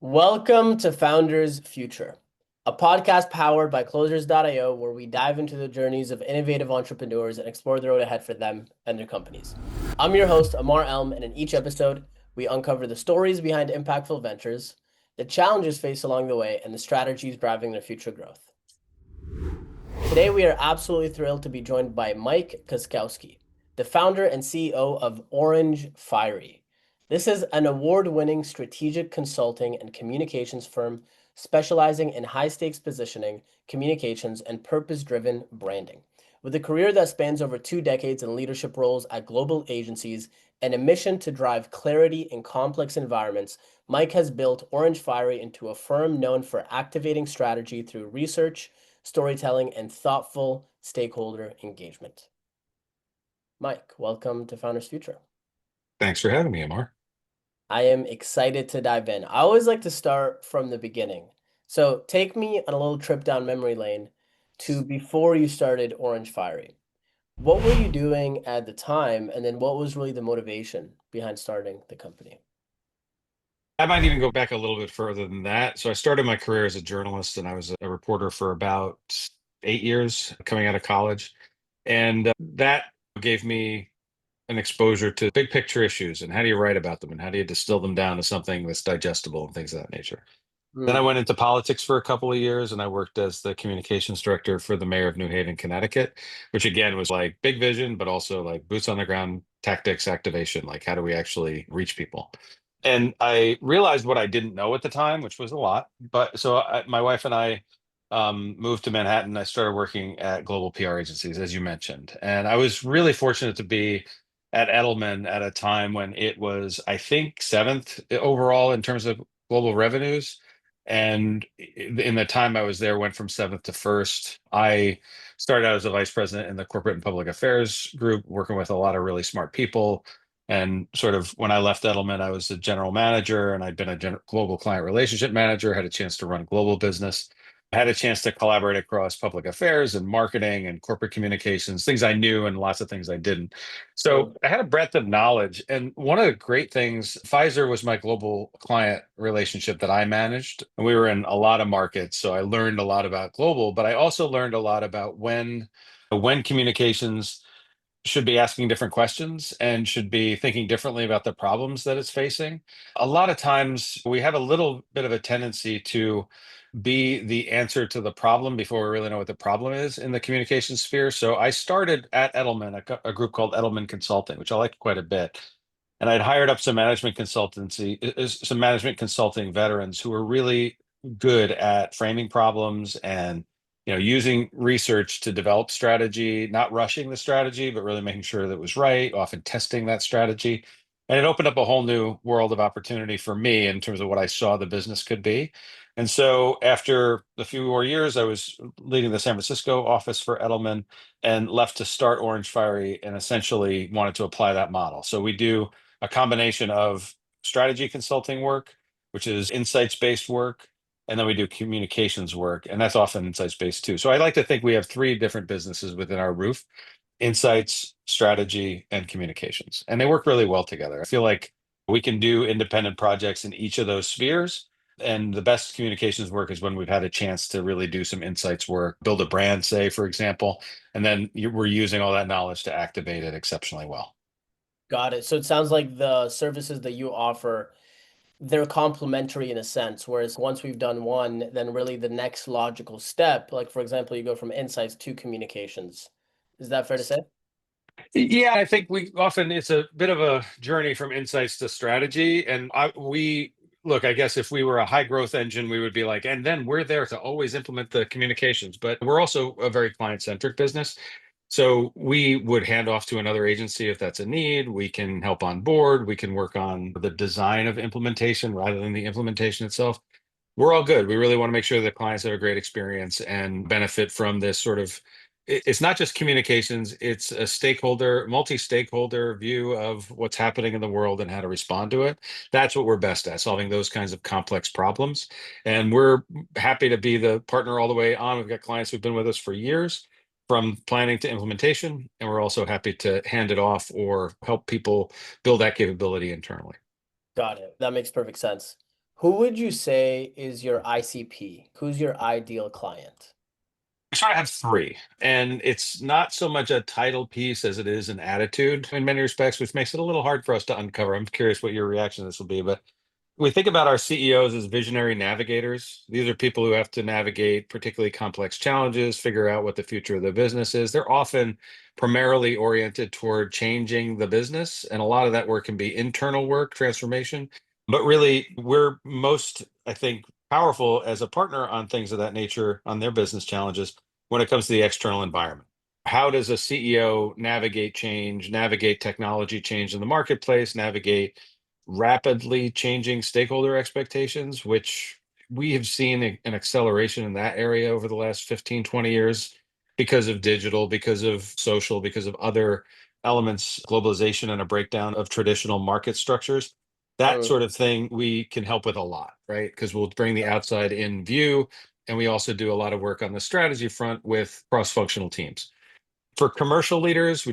Welcome to Founders Future, a podcast powered by Closers.io, where we dive into the journeys of innovative entrepreneurs and explore the road ahead for them and their companies. I'm your host, Ammar, and in each episode, we uncover the stories behind impactful ventures, the challenges faced along the way, and the strategies driving their future growth. Today, we are absolutely thrilled to be joined by Mike Kuczkowski, the founder and CEO of Orange Fiery. This is an award-winning strategic consulting and communications firm specializing in high-stakes positioning, communications, and purpose-driven branding. With a career that spans over 2 decades in leadership roles at global agencies and a mission to drive clarity in complex environments, Mike has built Orange Fiery into a firm known for activating strategy through research, storytelling, and thoughtful stakeholder engagement. Mike, welcome to Founders Future. Thanks for having me, Ammar. I am excited to dive in. I always like to start from the beginning. So take me on a little trip down memory lane to before you started Orange Fiery. What were you doing at the time? And then what was really the motivation behind starting the company? I might even go back a little bit further than that. So I started my career as a journalist and I was a reporter for about 8 years coming out of college. And that gave me an exposure to big picture issues and how do you write about them and how do you distill them down to something that's digestible and things of that nature. Then I Hmm. went into politics for a couple of years and I worked as the communications director for the mayor of New Haven, Connecticut, which again was like big vision, but also like boots on the ground tactics activation. Like, how do we actually reach people? And I realized what I didn't know at the time, which was a lot. But my wife and I moved to Manhattan. I started working at global PR agencies, as you mentioned. And I was really fortunate to be at Edelman at a time when it was, I think, seventh overall in terms of global revenues. And in the time I was there, went from seventh to first. I started out as a vice president in the corporate and public affairs group, working with a lot of really smart people. And sort of when I left Edelman, I was a general manager and I'd been a global client relationship manager, had a chance to run global business. I had a chance to collaborate across public affairs and marketing and corporate communications, things I knew and lots of things I didn't. So Hmm. I had a breadth of knowledge. And one of the great things, Pfizer was my global client relationship that I managed. And we were in a lot of markets. So I learned a lot about global, but I also learned a lot about when communications should be asking different questions and should be thinking differently about the problems that it's facing. A lot of times we have a little bit of a tendency to be the answer to the problem before we really know what the problem is in the communication sphere. So I started at Edelman, a group called Edelman Consulting, which I liked quite a bit. And I'd hired up some management consulting veterans who were really good at framing problems and using research to develop strategy, not rushing the strategy, but really making sure that it was right, often testing that strategy. And it opened up a whole new world of opportunity for me in terms of what I saw the business could be. And so after a few more years, I was leading the San Francisco office for Edelman and left to start Orange Fiery and essentially wanted to apply that model. So we do a combination of strategy consulting work, which is insights-based work, and then we do communications work, and that's often insights based too. So I like to think we have three different businesses within our roof: insights, strategy, and communications. And they work really well together. I feel like we can do independent projects in each of those spheres. And the best communications work is when we've had a chance to really do some insights work, build a brand, say, for example, and then we're using all that knowledge to activate it exceptionally well. Got it. So it sounds like the services that you offer, they're complementary in a sense, whereas once we've done one, then really the next logical step, like for example, you go from insights to communications. Is that fair to say? Yeah, I think we often it's a bit of a journey from insights to strategy. And we look, I guess if we were a high growth engine, we would be like, and then we're there to always implement the communications. But we're also a very client centric business. So we would hand off to another agency if that's a need. We can help on board. We can work on the design of implementation rather than the implementation itself. We're all good. We really want to make sure that clients have a great experience and benefit from this sort of it's not just communications, it's a multi-stakeholder view of what's happening in the world and how to respond to it. That's what we're best at, solving those kinds of complex problems. And we're happy to be the partner all the way on. We've got clients who've been with us for years, from planning to implementation, and we're also happy to hand it off or help people build that capability internally. Got it. That makes perfect sense. Who would you say is your ICP? Who's your ideal client? We sort of have three, and it's not so much a title piece as it is an attitude in many respects, which makes it a little hard for us to uncover. I'm curious what your reaction to this will be, but we think about our CEOs as visionary navigators. These are people who have to navigate particularly complex challenges, figure out what the future of the business is. They're often primarily oriented toward changing the business, and a lot of that work can be internal work, transformation. But really, we're most, I think, powerful as a partner on things of that nature, on their business challenges when it comes to the external environment. How does a CEO navigate change, navigate technology change in the marketplace, navigate rapidly changing stakeholder expectations, which we have seen an acceleration in that area over the last 15, 20 years because of digital, because of social, because of other elements, globalization and a breakdown of traditional market structures. That Mm, sort of thing we can help with a lot, right? Because we'll bring the outside in view. And we also do a lot of work on the strategy front with cross-functional teams. For commercial leaders,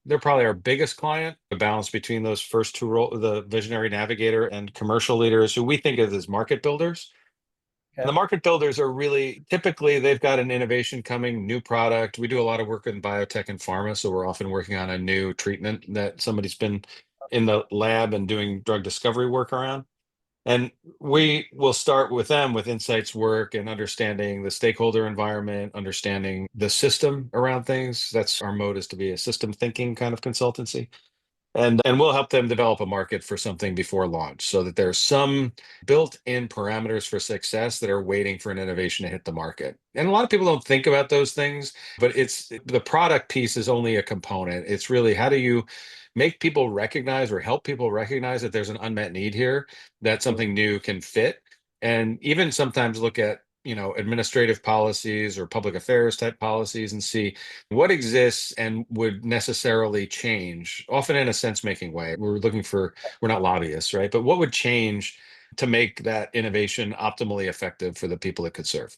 they're probably our biggest client. The balance between those first two roles, the visionary navigator and commercial leaders, who we think of as market builders. And the okay. market builders are really typically they've got an innovation coming, new product. We do a lot of work in biotech and pharma, so we're often working on a new treatment that somebody's been in the lab and doing drug discovery work around. And we will start with them with insights work and understanding the stakeholder environment, understanding the system around things. That's our mode, is to be a system thinking kind of consultancy. And we'll help them develop a market for something before launch so that there's some built-in parameters for success that are waiting for an innovation to hit the market. And a lot of people don't think about those things, but it's the product piece is only a component. It's really how do you make people recognize or help people recognize that there's an unmet need here, that Mm, something new can fit, and even sometimes look at administrative policies or public affairs type policies and see what exists and would necessarily change, often in a sense making way. We're not lobbyists, right? But what would change to make that innovation optimally effective for the people it could serve?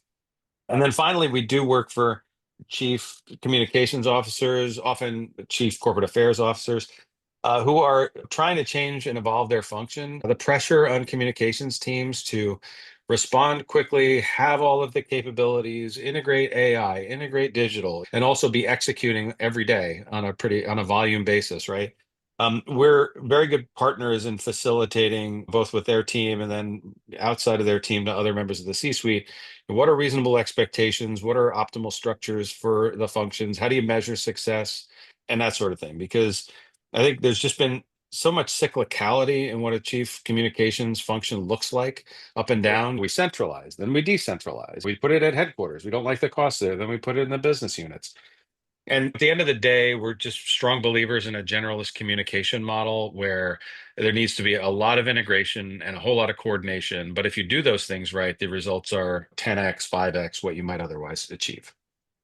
And then finally, we do work for chief communications officers, often chief corporate affairs officers, who are trying to change and evolve their function. The pressure on communications teams to respond quickly, have all of the capabilities, integrate AI, integrate digital, and also be executing every day on a volume basis, right? We're very good partners in facilitating both with their team and then outside of their team to other members of the C-suite. What are reasonable expectations? What are optimal structures for the functions? How do you measure success? And that sort of thing. Because I think there's just been so much cyclicality in what a chief communications function looks like, up and mm. down. We centralize, then we decentralize. We put it at headquarters. We don't like the cost there, then we put it in the business units. And at the end of the day, we're just strong believers in a generalist communication model where there needs to be a lot of integration and a whole lot of coordination. But if you do those things right, the results are 10x, 5x what you might otherwise achieve.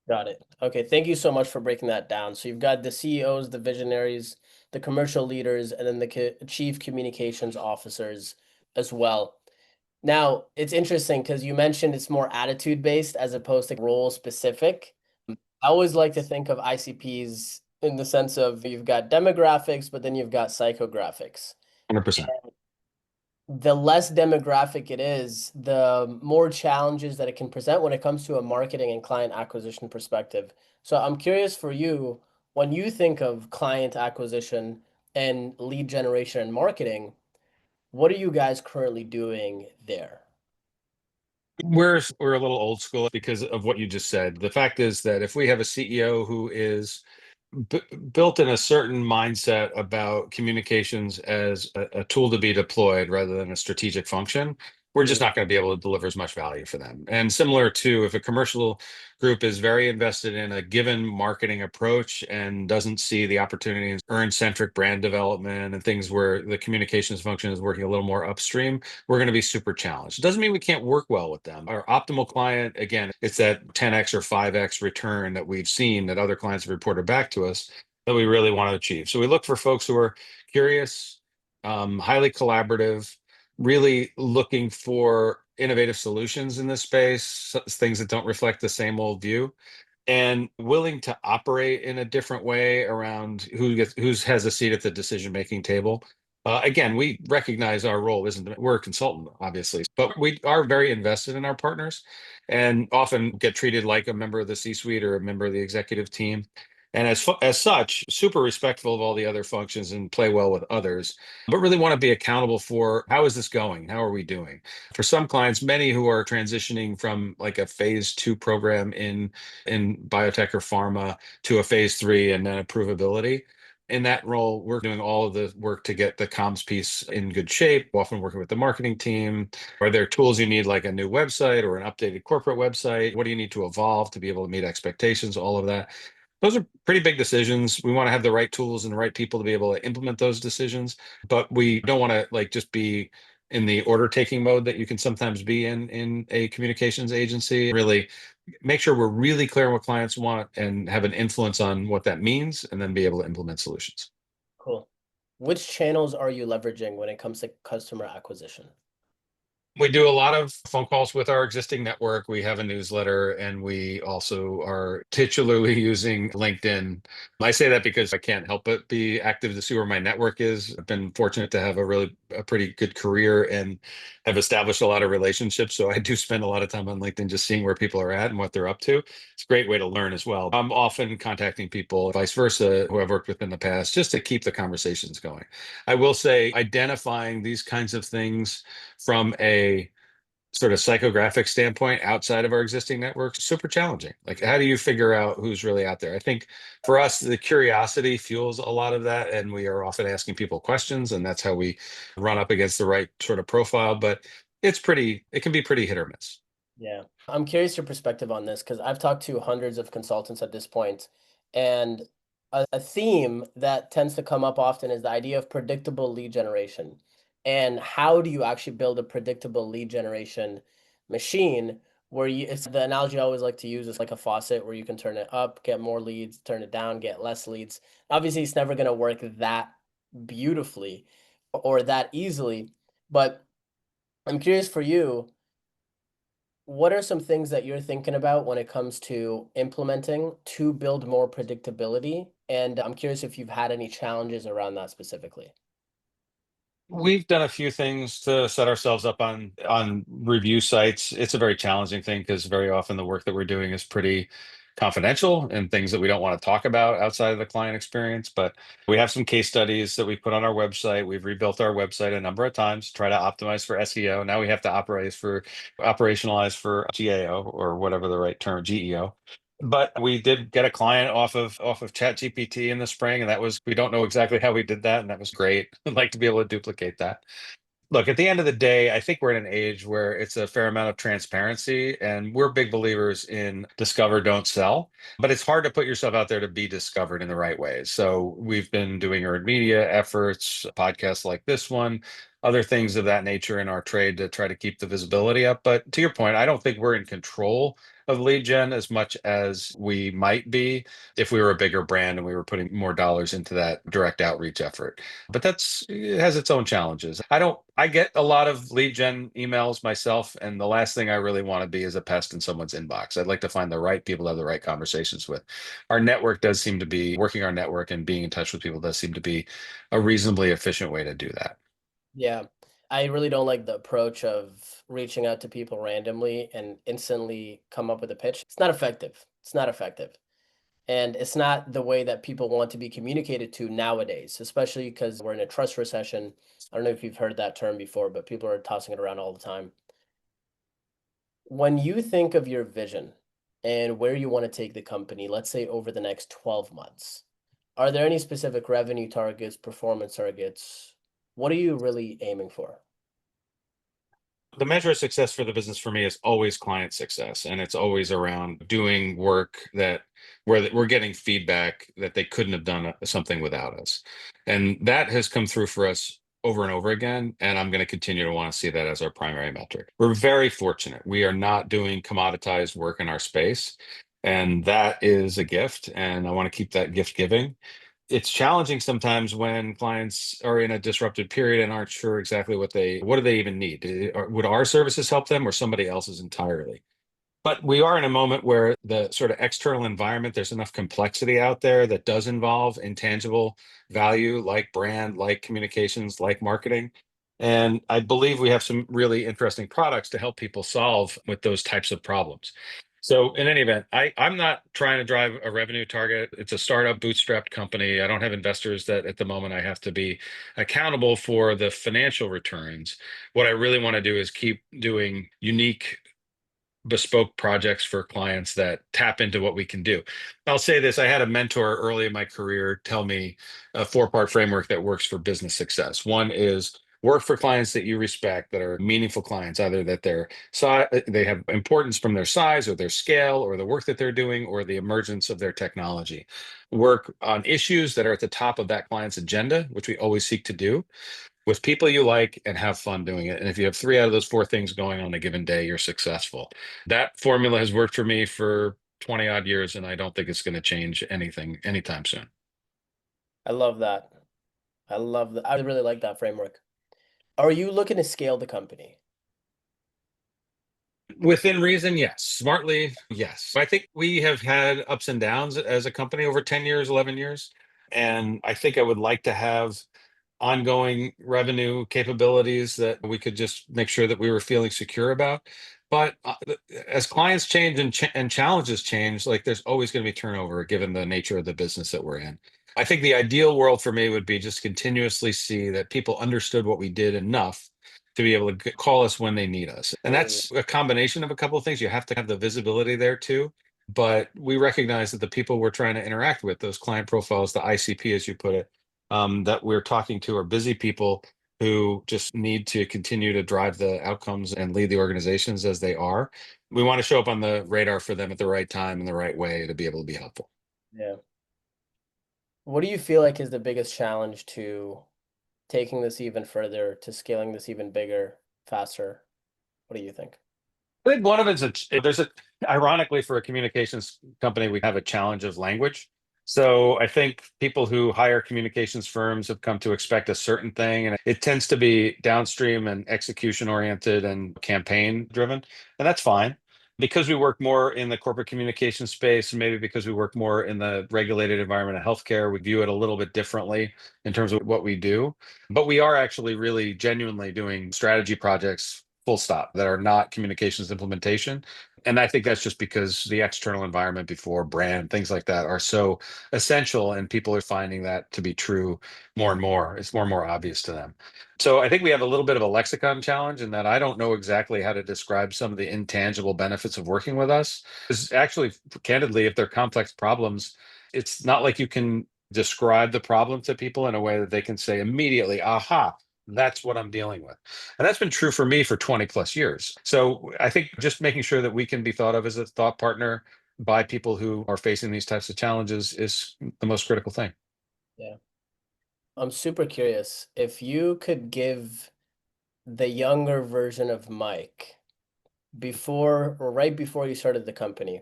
Got it. Okay, thank you so much for breaking that down. So you've got the CEOs, the visionaries, the commercial leaders, and then the chief communications officers as well. Now, it's interesting because you mentioned it's more attitude based as opposed to role specific. I always like to think of ICPs in the sense of you've got demographics, but then you've got psychographics. 100%. The less demographic it is, the more challenges that it can present when it comes to a marketing and client acquisition perspective. So I'm curious for you, when you think of client acquisition and lead generation and marketing, what are you guys currently doing there? We're a little old school because of what you just said. The fact is that if we have a CEO who is b built in a certain mindset about communications as a tool to be deployed rather than a strategic function, we're just Mm, not going to be able to deliver as much value for them. And similar to if a commercial group is very invested in a given marketing approach and doesn't see the opportunity in earn-centric brand development and things where the communications function is working a little more upstream, we're going to be super challenged. It doesn't mean we can't work well with them. Our optimal client, again, it's that 10x or 5x return that we've seen that other clients have reported back to us that we really want to achieve. So we look for folks who are curious, highly collaborative, really looking for innovative solutions in this space, things that don't reflect the same old view, and willing to operate in a different way around who has a seat at the decision making table. Again, we recognize our role isn't, we're a consultant, obviously, but we are very invested in our partners and often get treated like a member of the C-suite or a member of the executive team. And as such, super respectful of all the other functions and play well with others, but really want to be accountable for how is this going? How are we doing? For some clients, many who are transitioning from like a phase 2 program in biotech or pharma to a phase 3 and then approvability, in that role, we're doing all of the work to get the comms piece in good shape, often working with the marketing team. Are there tools you need, like a new website or an updated corporate website? What do you need to evolve to be able to meet expectations? All of that. Those are pretty big decisions. We want to have the right tools and the right people to be able to implement those decisions, but we don't want to like just be in the order taking mode that you can sometimes be in a communications agency. Really make sure we're really clear on what clients want and have an influence on what that means, and then be able to implement solutions. Cool. Which channels are you leveraging when it comes to customer acquisition? We do a lot of phone calls with our existing network. We have a newsletter, and we also are titularly using LinkedIn. I say that because I can't help but be active to see where my network is. I've been fortunate to have a pretty good career and have established a lot of relationships. So I do spend a lot of time on LinkedIn just seeing where people are at and what they're up to. It's a great way to learn as well. I'm often contacting people, vice versa, who I've worked with in the past, just to keep the conversations going. I will say identifying these kinds of things from a sort of psychographic standpoint outside of our existing networks, super challenging. Like, how do you figure out who's really out there? I think for us, the curiosity fuels a lot of that, and we are often asking people questions, and that's how we run up against the right sort of profile. But it can be pretty hit or miss. Yeah. I'm curious your perspective on this because I've talked to hundreds of consultants at this point, and a theme that tends to come up often is the idea of predictable lead generation. And how do you actually build a predictable lead generation machine where it's the analogy I always like to use is like a faucet where you can turn it up, get more leads, turn it down, get less leads. Obviously, it's never going to work that beautifully or that easily, but I'm curious for you, what are some things that you're thinking about when it comes to implementing to build more predictability? And I'm curious if you've had any challenges around that specifically. We've done a few things to set ourselves up on review sites. It's a very challenging thing because very often the work that we're doing is pretty confidential and things that we don't want to talk about outside of the client experience. But we have some case studies that we put on our website. We've rebuilt our website a number of times to try to optimize for SEO. Now we have to operationalize for GAO, or whatever the right term, GEO. But we did get a client off of ChatGPT in the spring, and that was, we don't know exactly how we did that, and that was great. I'd like to be able to duplicate that. Look, at the end of the day, I think we're in an age where it's a fair amount of transparency, and we're big believers in discover, don't sell. But it's hard to put yourself out there to be discovered in the right ways. So we've been doing earned media efforts, podcasts like this one, other things of that nature in our trade to try to keep the visibility up. But to your point, I don't think we're in control of lead gen as much as we might be if we were a bigger brand and we were putting more dollars into that direct outreach effort. But it has its own challenges. I get a lot of lead gen emails myself, and the last thing I really want to be is a pest in someone's inbox. I'd like to find the right people to have the right conversations with. Our network does seem to be working, our network and being in touch with people does seem to be a reasonably efficient way to do that. Yeah. I really don't like the approach of reaching out to people randomly and instantly come up with a pitch. It's not effective. It's not effective. And it's not the way that people want to be communicated to nowadays, especially because we're in a trust recession. I don't know if you've heard that term before, but people are tossing it around all the time. When you think of your vision and where you want to take the company, let's say over the next 12 months, are there any specific revenue targets, performance targets? What are you really aiming for? The measure of success for the business for me is always client success, and it's always around doing work where we're getting feedback that they couldn't have done something without us, and that has come through for us over and over again, and I'm going to continue to want to see that as our primary metric. We're very fortunate. We are not doing commoditized work in our space, and that is a gift, and I want to keep that gift giving. It's challenging sometimes when clients are in a disrupted period and aren't sure exactly what do they even need. Would our services help them or somebody else's entirely? But we are in a moment where the sort of external environment, there's enough complexity out there that does involve intangible value like brand, like communications, like marketing. And I believe we have some really interesting products to help people solve with those types of problems. So in any event, I'm not trying to drive a revenue target. It's a startup bootstrapped company. I don't have investors that at the moment I have to be accountable for the financial returns. What I really want to do is keep doing unique bespoke projects for clients that tap into what we can do. I'll say this, I had a mentor early in my career tell me a four-part framework that works for business success. One is work for clients that you respect, that are meaningful clients, either that they have importance from their size or their scale or the work that they're doing or the emergence of their technology. Work on issues that are at the top of that client's agenda, which we always seek to do with people you like and have fun doing it. And if you have three out of those four things going on a given day, you're successful. That formula has worked for me for 20 odd years, and I don't think it's going to change anything anytime soon. I love that. I love that. I really like that framework. Are you looking to scale the company? Within reason, yes. Smartly, yes. I think we have had ups and downs as a company over 10 years, 11 years. And I think I would like to have ongoing revenue capabilities that we could just make sure that we were feeling secure about. But as clients change and challenges change, like there's always going to be turnover given the nature of the business that we're in. I think the ideal world for me would be just continuously see that people understood what we did enough to be able to call us when they need us. And Mm, that's a combination of a couple of things. You have to have the visibility there too. But we recognize that the people we're trying to interact with, those client profiles, the ICP, as you put it, that we're talking to are busy people who just need to continue to drive the outcomes and lead the organizations as they are. We want to show up on the radar for them at the right time in the right way to be able to be helpful. yeah. What do you feel like is the biggest challenge to taking this even further, to scaling this even bigger, faster? What do you think? I think one of it's there's a ironically for a communications company, we have a challenge of language. So I think people who hire communications firms have come to expect a certain thing, and it tends to be downstream and execution oriented and campaign driven, and that's fine. Because we work more in the corporate communication space, and maybe because we work more in the regulated environment of healthcare, we view it a little bit differently in terms of what we do. But we are actually really genuinely doing strategy projects full stop that are not communications implementation. And I think that's just because the external environment before brand, things like that are so essential and people are finding that to be true more and more. It's more and more obvious to them. So I think we have a little bit of a lexicon challenge in that I don't know exactly how to describe some of the intangible benefits of working with us. Because actually, candidly, if they're complex problems, it's not like you can describe the problem to people in a way that they can say immediately, aha, that's what I'm dealing with. And that's been true for me for 20 plus years. So I think just making sure that we can be thought of as a thought partner by people who are facing these types of challenges is the most critical thing. Yeah. I'm super curious if you could give the younger version of Mike before or right before you started the company,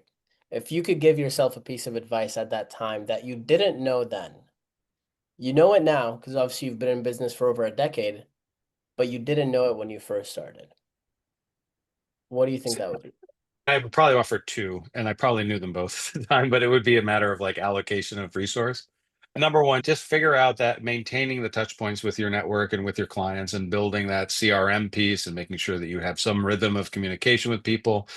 if you could give yourself a piece of advice at that time that you didn't know then, you know it now because obviously you've been in business for over a decade, but you didn't know it when you first started. What do you think that would be? I would probably offer two, and I probably knew them both at the time, but it would be a matter of like allocation of resource. Number one, just figure out that maintaining the touch points with your network and with your clients and building that CRM piece and making sure that you have some rhythm of communication with people.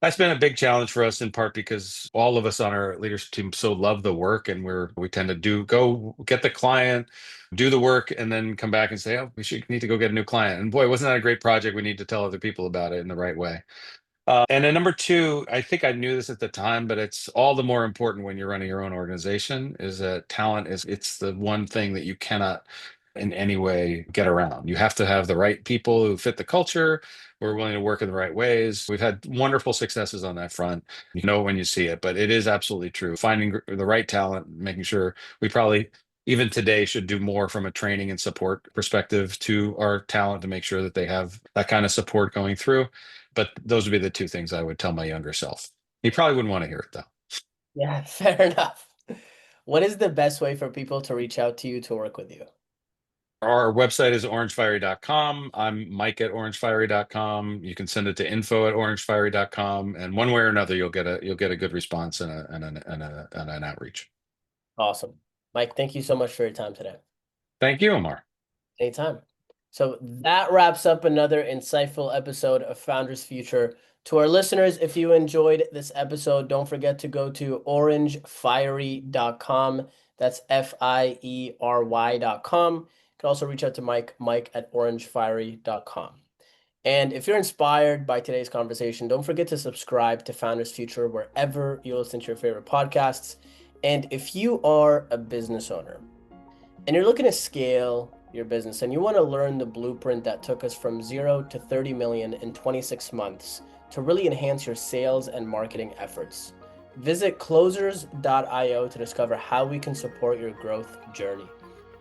That's been a big challenge for us in part because all of us on our leadership team so love the work and we tend to go get the client, do the work, and then come back and say, oh, need to go get a new client. And boy, wasn't that a great project? We need to tell other people about it in the right way. And then number two, I think I knew this at the time, but it's all the more important when you're running your own organization is that talent it's the one thing that you cannot in any way get around. You have to have the right people who fit the culture, who are willing to work in the right ways. We've had wonderful successes on that front. You know when you see it, but it is absolutely true. Finding the right talent, making sure we probably even today should do more from a training and support perspective to our talent to make sure that they have that kind of support going through. But those would be the two things I would tell my younger self. He probably wouldn't want to hear it though. Yeah, fair enough. What is the best way for people to reach out to you to work with you? Our website is orangefiery.com. I'm Mike at orangefiery.com. You can send it to info@orangefiery.com. And one way or another, you'll get a good response and an outreach. Awesome. Mike, thank you so much for your time today. Thank you, Ammar. Anytime. So that wraps up another insightful episode of Founders Future. To our listeners, if you enjoyed this episode, don't forget to go to orangefiery.com. That's FIERY.com. You can also reach out to Mike at orangefiery.com. And if you're inspired by today's conversation, don't forget to subscribe to Founders Future wherever you listen to your favorite podcasts. And if you are a business owner and you're looking to scale your business and you want to learn the blueprint that took us from 0 to 30 million in 26 months to really enhance your sales and marketing efforts, visit closers.io to discover how we can support your growth journey.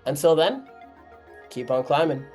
Until then, keep on climbing.